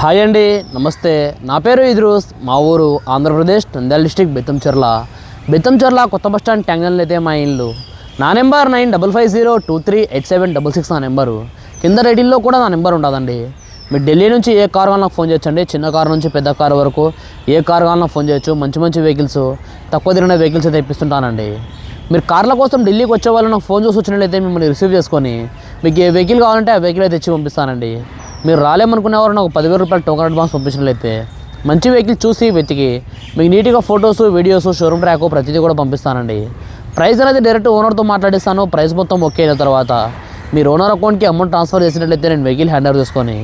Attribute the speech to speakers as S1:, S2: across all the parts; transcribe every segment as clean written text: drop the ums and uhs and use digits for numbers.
S1: Hi అండి, నమస్తే. నా పేరు ఇద్రూస్. మా ఊరు ఆంధ్రప్రదేశ్ నంద్యాల డిస్ట్రిక్ట్ బెత్తంచెర్ల కొత్త బస్ స్టాండ్ ట్యాంగల్ అయితే మా ఇల్లు. నా నెంబర్ 9550238766 నా నెంబరు. కింద రేటింగ్లో కూడా నా నెంబర్ ఉంటుందండి. మీరు ఢిల్లీ నుంచి ఏ కార్ కావాలన్నా ఫోన్ చేయొచ్చండి. చిన్న కార్ నుంచి పెద్ద కార్ వరకు ఏ కార్ కావాలన్నా ఫోన్ చేయొచ్చు. మంచి మంచి వెహికల్స్, తక్కువ తిరిగిన వెహికల్స్ అయితే ఇప్పిస్తుంటానండి. మీరు కార్ల కోసం ఢిల్లీకి వచ్చే వాళ్ళు నాకు ఫోన్ చేసి వచ్చినట్లయితే మిమ్మల్ని రిసీవ్ చేసుకొని మీకు ఏ వెహికల్ కావాలంటే ఆ వెహికల్ అయితే తెచ్చి పంపిస్తానండి. మీరు రాలేమనుకునేవారు నాకు 10,000 రూపాయలు టోకెన్ అడ్వాన్స్ పంపించినట్లయితే మంచి వెహికల్ చూసి వెతికి మీకు నీట్గా ఫొటోస్, వీడియోస్, షోరూమ్ ట్రాక్ ప్రతిదీ కూడా పంపిస్తానండి. ప్రైస్ అనేది డైరెక్ట్ ఓనర్తో మాట్లాడిస్తాను. ప్రైస్ మొత్తం ఓకే అయిన తర్వాత మీరు ఓనర్ అకౌంట్కి అమౌంట్ ట్రాన్స్ఫర్ చేసినట్లయితే నేను వెహికల్ హ్యాండ్ ఓవర్ చేసుకొని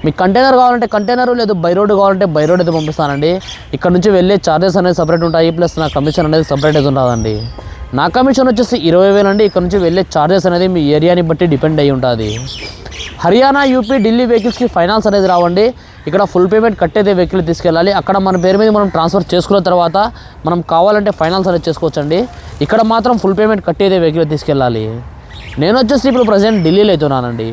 S1: మీకు కంటైనర్ కావాలంటే కంటైనర్, లేదు బై రోడ్ కావాలంటే బై రోడ్ అయితే పంపిస్తానండి. ఇక్కడ నుంచి వెళ్ళే ఛార్జెస్ అనేది సపరేట్ ఉంటాయి, ప్లస్ నా కమిషన్ అనేది సపరేట్ అయితే ఉంటుందండి. నా కమిషన్ వచ్చేసి 20,000 అండి. ఇక్కడ నుంచి వెళ్ళే ఛార్జెస్ అనేది మీ ఏరియాని బట్టి డిపెండ్ అయ్యి ఉంటుంది. హర్యానా, యూపీ, ఢిల్లీ వెహికల్స్కి ఫైనాన్స్ అనేది రావండి. ఇక్కడ ఫుల్ పేమెంట్ కట్టేదే వెహికల్ తీసుకెళ్ళాలి. అక్కడ మన పేరు మీద మనం ట్రాన్స్ఫర్ చేసుకున్న తర్వాత మనం కావాలంటే ఫైనాన్స్ అనేది చేసుకోవచ్చండి. ఇక్కడ మాత్రం ఫుల్ పేమెంట్ కట్టేదే వెహికల్ తీసుకెళ్ళాలి. నేను వచ్చేసి ఇప్పుడు ప్రజెంట్ ఢిల్లీలో అవుతున్నానండి.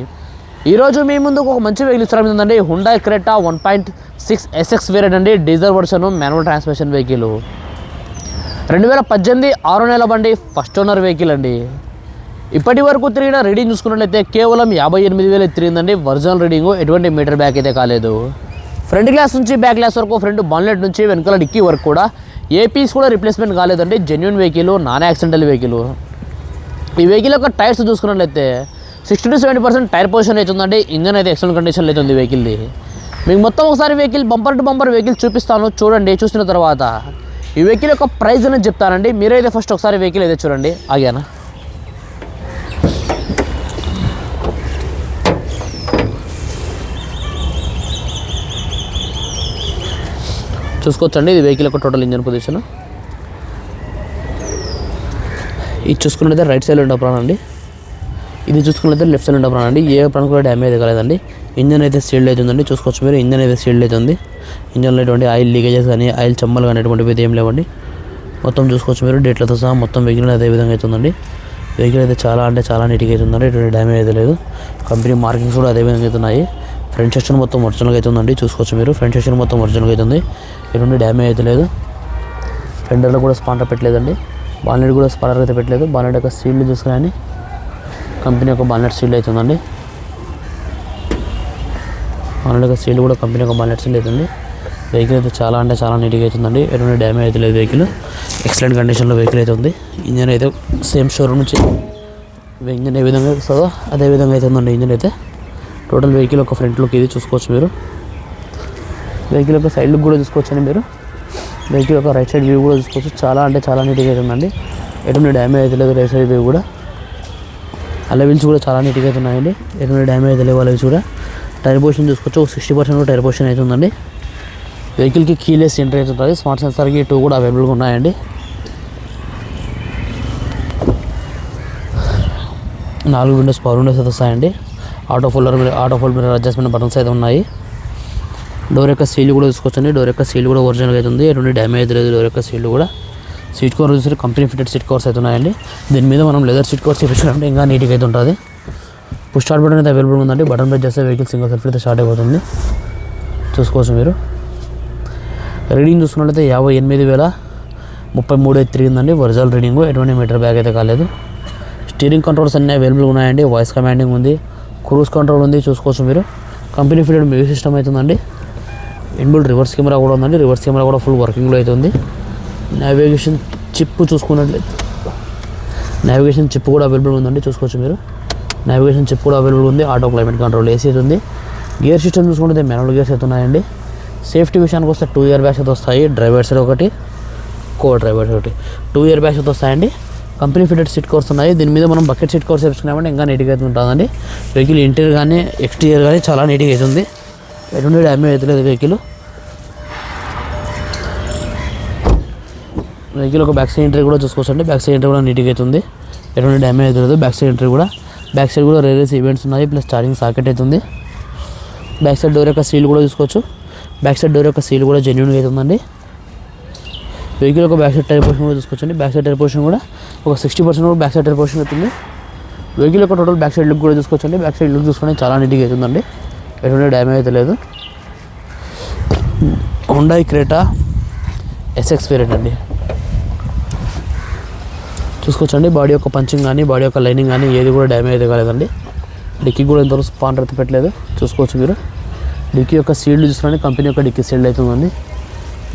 S1: ఈరోజు మీ ముందుకు ఒక మంచి వెహికల్ ఇస్తారండి. హుండాయ్ క్రెటా 1.6 SX వేరియంట్ అండి. Diesel version, manual transmission vehicle. 2018 6 నెలల బండి, ఫస్ట్ ఓనర్ వెహికల్ అండి. ఇప్పటి వరకు తిరిగిన రీడింగ్ చూసుకున్నట్లయితే కేవలం 58,000 తిరిగిందండి. ఒరిజినల్ రీడింగ్, ఎటువంటి మీటర్ బ్యాక్ అయితే కాలేదు. ఫ్రంట్ గ్లాస్ నుంచి బ్యాక్ గ్లాస్ వరకు, ఫ్రంట్ బాన్లెట్ నుంచి వెనకాల డిక్కీ వరకు కూడా ఏ పీస్ కూడా రిప్లేస్మెంట్ కాలేదండి. Genuine vehicle, non accidental vehicle. ఈ వెహికల్ యొక్క టైర్స్ చూసుకున్నట్లయితే 60 to 70% టైర్ పొజిషన్ అవుతుందండి. ఇంజన్ అయితే ఎక్సలెంట్ కండిషన్లో అవుతుంది వెహికల్ది. మీకు మొత్తం ఒకసారి vehicle bumper to bumper vehicle చూపిస్తాను, చూడండి. చూసిన తర్వాత ఈ వెహికల్ యొక్క ప్రైస్ అనేది చెప్తానండి. మీరైతే ఫస్ట్ ఒకసారి వెహికల్ అయితే చూడండి. ఆగానా? చూసుకోవచ్చండి. ఇది వెహికల్ యొక్క టోటల్ ఇంజన్ పొజిషన్. ఇది చూసుకున్నట్లయితే రైట్ సైడ్ ఉండే ప్రాణం అండి. ఇది చూసుకున్నట్లయితే లెఫ్ట్ సైడ్ ఉండే ప్రాణం అండి. ఏ ప్రాణం కూడా డ్యామేజ్ కాలేదండి. ఇంజన్ అయితే సీల్డ్ అవుతుందండి. చూసుకోవచ్చు మీరు, ఇంజన్ అయితే సీల్డ్ అవుతుంది. ఇంజన్లో ఎటువంటి ఆయిల్ లీకేజెస్ కానీ, ఆయిల్ చమ్మలు కానీ ఎటువంటివి అయితే ఏం లేవండి. మొత్తం చూసుకోవచ్చు మీరు, డేట్లతో సహా మొత్తం వెహికల్ అదే విధంగా అవుతుందండి. వెహికల్ అయితే చాలా అంటే చాలా నీట్గా అవుతుందండి. ఎటువంటి డ్యామేజ్ అయితే లేదు. కంపెనీ మార్కింగ్స్ కూడా అదే విధంగా అవుతున్నాయి. ఫ్రంట్ సెక్షన్ మొత్తం ఒరిజినల్గా అవుతుందండి. చూసుకోవచ్చు మీరు, ఫ్రంట్ సెక్షన్ మొత్తం ఒరిజినల్గా అవుతుంది. ఎటువంటి డ్యామేజ్ అయితే లేదు. ఫెండర్లో కూడా స్పాండర్ పెట్టలేదండి. బాన్లెట్ కూడా స్పాండర్ అయితే పెట్టలేదు. బాన్లెట్ యొక్క సీల్డ్ చూసుకుని కంపెనీ యొక్క బాన్లెట్ సీల్డ్ అవుతుందండి. బాన్లెట్ యొక్క సీల్డ్ కూడా కంపెనీ యొక్క బాన్లెట్ సీల్డ్ అవుతుంది. వెహికల్ అయితే చాలా అంటే చాలా నీట్గా అవుతుందండి. ఎటువంటి డ్యామేజ్ అయితే లేదు. వెహికల్ ఎక్సలెంట్ కండిషన్లో వెహికల్ అయితే ఉంది. ఇంజన్ అయితే సేమ్ షోరూమ్ నుంచి ఇంజన్ ఏ విధంగా వస్తుందో అదే విధంగా అవుతుందండి. ఇంజన్ అయితే టోటల్ వెహికల్ యొక్క ఫ్రంట్ లుక్ ఇది చూసుకోవచ్చు మీరు. వెహికల్ యొక్క సైడ్ లుక్ కూడా చూసుకోవచ్చండి మీరు. వెహికల్ యొక్క రైట్ సైడ్ వ్యూ కూడా చూసుకోవచ్చు. చాలా అంటే చాలా నీట్గా అవుతుందండి. ఎటువంటి డ్యామేజ్ అయితే లేదు. రైట్ సైడ్ వ్యూ కూడా, అలవిల్స్ కూడా చాలా నీట్గా అవుతున్నాయండి. ఎటువంటి డ్యామేజ్ అయితే లేవు. అలవిల్స్ కూడా. టైర్ పొజిషన్ చూసుకోవచ్చు. 60% టైర్ పొజిషన్ అవుతుందండి. వెహికల్కి కీలెస్ ఎంట్రీ అవుతుంది. స్మార్ట్ సెన్సార్కి 2 కూడా అవైలబుల్గా ఉన్నాయండి. 4 విండోస్, పవర్ విండోస్ అయితే వస్తాయండి. Auto fold mirror adjustment buttons అయితే ఉన్నాయి. డోర్ యొక్క సీల్ కూడా చూసుకోవచ్చండి. డోర్ యొక్క సీల్ కూడా ఒరిజినల్గా అవుతుంది. ఎటువంటి డ్యామేజ్ లేదు. డోర్ యొక్క సీల్ కూడా. సీట్ కవర్ చూసి కంపెనీ ఫిటెడ్ సీట్ కవర్స్ అయితే ఉన్నాయండి. దీని మీద మనం లెదర్ సీట్ కవర్స్ చేయించుకుంటే ఇంకా నీట్గా అయితే ఉంటుంది. పుష్ స్టార్ట్ బటన్ అయితే అవైలబుల్ ఉందండి. బటన్ ప్రెస్ చేస్తే వెహికల్ సింగిల్ సెల్ఫ్ అయితే స్టార్ట్ అయిపోతుంది. చూసుకోవచ్చు మీరు. రీడింగ్ చూసుకున్నట్లయితే 58,033 అయితే తిరిగిందండి. ఒరిజినల్ రీడింగ్, ఎటువంటి మీటర్ బ్యాగ్ అయితే కాలేదు. స్టీరింగ్ కంట్రోల్స్ అన్నీ అవైలబుల్గా ఉన్నాయండి. వాయిస్ కమాండింగ్ ఉంది, క్రూజ్ కంట్రోల్ ఉంది. చూసుకోవచ్చు మీరు. కంపెనీ ఫిటెడ్ మ్యూజిక్ సిస్టమ్ అవుతుందండి. ఇన్బుల్ట్ రివర్స్ కెమెరా కూడా ఉందండి. రివర్స్ కెమెరా కూడా ఫుల్ వర్కింగ్లో అవుతుంది. నావిగేషన్ చిప్ చూసుకున్నట్లయితే నావిగేషన్ చిప్ కూడా అవైలబుల్ ఉందండి. చూసుకోవచ్చు మీరు. నావిగేషన్ చిప్ కూడా అవైలబుల్ ఉంది. ఆటో క్లైమేట్ కంట్రోల్ ఏసీ అవుతుంది. గేర్ సిస్టమ్ చూసుకుంటే మాన్యువల్ గేర్స్ అయితే ఉన్నాయండి. సేఫ్టీ విషయానికి వస్తే 2 ఇయర్ బ్యాగ్స్ అయితే వస్తాయి. డ్రైవర్ సైడ్ ఒకటి, కో డ్రైవర్ ఒకటి, 2 ఇయర్ బ్యాగ్స్ అయితే వస్తాయండి. కంపెనీ ఫిటెడ్ సీట్ కవర్స్ ఉన్నాయి. దీని మీద మనం బకెట్ సీట్ కవర్స్ వేసుకున్నామంటే ఇంకా నీట్గా అయితే ఉంటుందండి. వెహికల్ ఇంటీరియర్ కానీ ఎక్స్టీరియర్ కానీ చాలా నీట్గా అవుతుంది. ఎటువంటి డ్యామేజ్ అయితే లేదు. వెహికల్ ఒక బ్యాక్ సైడ్ ఎంట్రీ కూడా చూసుకోవచ్చండి. బ్యాక్ సైడ్ ఎంట్రీ కూడా నీట్గా అవుతుంది. ఎటువంటి డ్యామేజ్ అయితే లేదు. బ్యాక్ సైడ్ ఎంట్రీ కూడా, బ్యాక్ సైడ్ కూడా రేరియస్ ఈవెంట్స్ ఉన్నాయి. ప్లస్ ఛార్జింగ్ సాకెట్ అవుతుంది. బ్యాక్ సైడ్ డోర్ యొక్క సీల్ కూడా చూసుకోవచ్చు. బ్యాక్ సైడ్ డోర్ యొక్క సీల్ కూడా జెన్యూన్గా అవుతుందండి. వెహికల్ ఒక బ్యాక్ సైడ్ టైర్ పొజిషన్ కూడా చూసుకోవచ్చండి. బ్యాక్ సైడ్ టైర్ పొజిషన్ కూడా ఒక 60% కూడా బ్యాక్ సైడ్ టైర్ పొజిషన్ అవుతుంది. వెహికల్ యొక్క టోటల్ బ్యాక్ సైడ్ లుక్ కూడా చూసుకోవచ్చండి. బ్యాక్ సైడ్ లుక్ చూసుకుంటే చాలా నీట్గా అవుతుందండి. ఎటువంటి డ్యామేజ్ అయితే లేదు. హుండాయ్ క్రేటా ఎస్ఎక్స్ వేరియంట్ అండి. చూసుకోవచ్చండి బాడీ యొక్క పంచింగ్ కానీ బాడీ యొక్క లైనింగ్ కానీ ఏది కూడా డ్యామేజ్ అయితే కాలేదండి. డిక్కీ కూడా ఇంతవరకు స్పాన్ అయితే పెట్టలేదు. చూసుకోవచ్చు మీరు డిక్కీ యొక్క సీల్డ్ చూసుకుని కంపెనీ యొక్క డిక్కీ సీల్డ్ అవుతుందండి.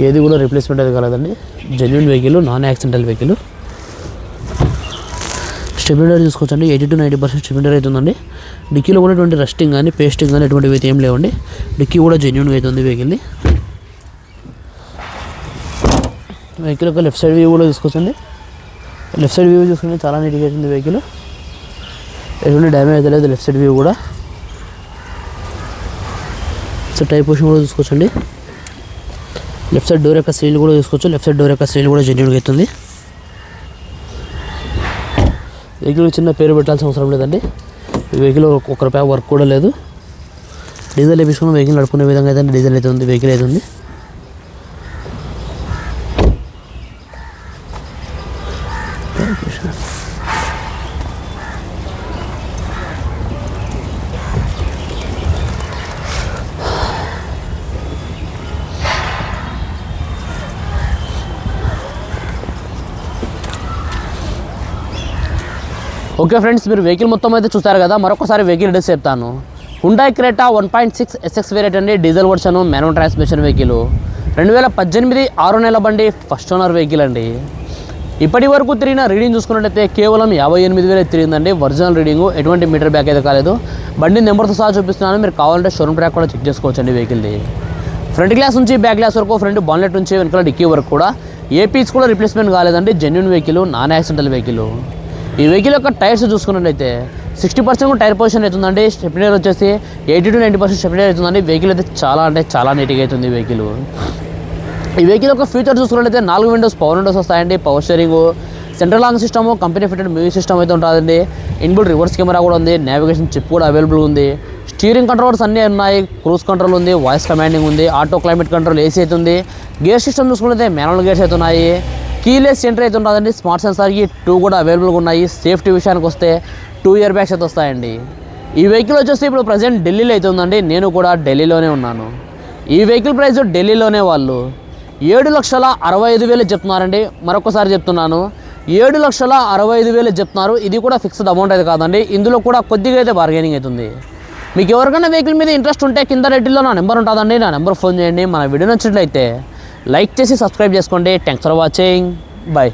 S1: ఏది కూడా రీప్లేస్మెంట్ అయితే కాలేదండి. Genuine vehicle, non accidental vehicle. Stability చూసుకోవచ్చండి 80 to 90% స్టెబిలిటీ అవుతుందండి. డిక్కీలో కూడా ఎటువంటి రస్టింగ్ కానీ పేస్టింగ్ కానీ ఎటువంటివి అయితే ఏం లేవండి. డిక్కీ కూడా జెన్యూన్గా అవుతుంది వెహికల్ది. వెహికల్ యొక్క లెఫ్ట్ సైడ్ వ్యూ కూడా చూసుకోవచ్చండి. లెఫ్ట్ సైడ్ వ్యూ చూసుకుంటే చాలా నీట్గా అవుతుంది వెహికల్. ఎటువంటి డ్యామేజ్ అయితే లేదు లెఫ్ట్ సైడ్ వ్యూ కూడా. సో టైర్ పొజిషన్ కూడా చూసుకోవచ్చండి. లెఫ్ట్ సైడ్ డోర్ యొక్క సీల్ కూడా చూసుకోవచ్చు. లెఫ్ట్ సైడ్ డోర్ యొక్క సీల్ కూడా జెన్యూన్గా అవుతుంది. వెహికల్ చిన్న పేరు పెట్టాల్సిన అవసరం లేదండి. ఈ వెహికల్ ఒక రూపాయి వర్క్ కూడా లేదు. డీజిల్ వేపించుకున్న వెహికల్ నడుపుకునే విధంగా అయితే డీజిల్ అయితే ఉంది, వెహికల్ అయితే ఉంది. ఓకే ఫ్రెండ్స్, మీరు వెహికల్ మొత్తం అయితే చూస్తారు కదా. మరొకసారి వెహికల్ డీటెయిల్స్ చెప్తాను. హుండాయ్ క్రేటా 1.6 ఎస్ఎక్స్ వేరియంట్ అండి. Diesel version, manual transmission vehicle. 2018 6 నెలల బండి, ఫస్ట్ ఓనర్ వెహికల్ అండి. ఇప్పటి వరకు తిరిగిన రీడింగ్ చూసుకున్నట్టయితే కేవలం 58,000 తిరిగిందండి. ఒరిజినల్ రీడింగ్, ఎటువంటి మీటర్ బ్యాక్ అయితే కాలేదు. బండి నెంబర్తో సహా చూపిస్తున్నాను, మీరు కావాలంటే షోరూమ్ ట్రాక్ కూడా చెక్ చేసుకోవచ్చండి వెహికల్ది. ఫ్రంట్ గ్లాస్ నుంచి బ్యాక్ గ్లాస్ వరకు, ఫ్రంట్ బాన్లెట్ నుంచి వెనకాల డిక్కీ వరకు కూడా ఏ పీస్ కూడా రీప్లేస్మెంట్ కాలేదండి. Genuine vehicle, non accidental vehicle. ఈ వెహికల్ యొక్క టైర్స్ చూసుకున్నట్లయితే 60% టైర్ పొజిషన్ అవుతుందండి. స్టెప్నీ వచ్చేసి 80 to 90% స్టెప్నీ అవుతుందండి. వెహికల్ అయితే చాలా అంటే చాలా నీట్గా అవుతుంది వెహికల్. ఈ వెహికల్ యొక్క ఫీచర్ చూసుకున్నట్లయితే 4 విండోస్ పవర్ విండోస్ వస్తాయండి. Power steering, central long system, company fitted music system అయితే ఉంటుందండి. ఇన్బుల్ట్ రివర్స్ కెమెరా కూడా ఉంది. నావిగేషన్ చిప్ కూడా అవైలబుల్ ఉంది. స్టీరింగ్ కంట్రోల్స్ అన్నీ ఉన్నాయి. క్రూజ్ కంట్రోల్ ఉంది, వాయిస్ కమాండింగ్ ఉంది, ఆటో క్లైమేట్ కంట్రోల్ ఏసీ అయితే ఉంది. గేర్ సిస్టమ్ చూసుకున్నట్లయితే మాన్యువల్ గేర్స్ అయితే ఉన్నాయి. కీలెస్ ఎంట్రీ అయితే ఉంటుందండి. స్మార్ట్ సెన్సార్కి 2 కూడా అవైలబుల్గా ఉన్నాయి. సేఫ్టీ విషయానికి వస్తే 2 ఇయర్ బ్యాగ్స్ అయితే వస్తాయండి. ఈ వెహికల్ వచ్చేసి ఇప్పుడు ప్రజెంట్ ఢిల్లీలో అయితే ఉందండి. నేను కూడా ఢిల్లీలోనే ఉన్నాను. ఈ వెహికల్ ప్రైస్ ఢిల్లీలోనే వాళ్ళు 7,65,000 చెప్తున్నారండి. మరొకసారి చెప్తున్నాను, 7,65,000 చెప్తున్నారు. ఇది కూడా ఫిక్స్డ్ అమౌంట్ అయితే కాదండి. ఇందులో కూడా కొద్దిగా అయితే బార్గెనింగ్ అవుతుంది. మీకు ఎవరికైనా వెహికల్ మీద ఇంట్రెస్ట్ ఉంటే కింద రెడ్డిలో నా నెంబర్ ఉంటుందండి. నా నెంబర్ ఫోన్ చేయండి. మన వీడియో నచ్చినట్లయితే లైక్ చేసి సబ్స్క్రైబ్ చేసుకోండి. Thanks for watching. బాయ్.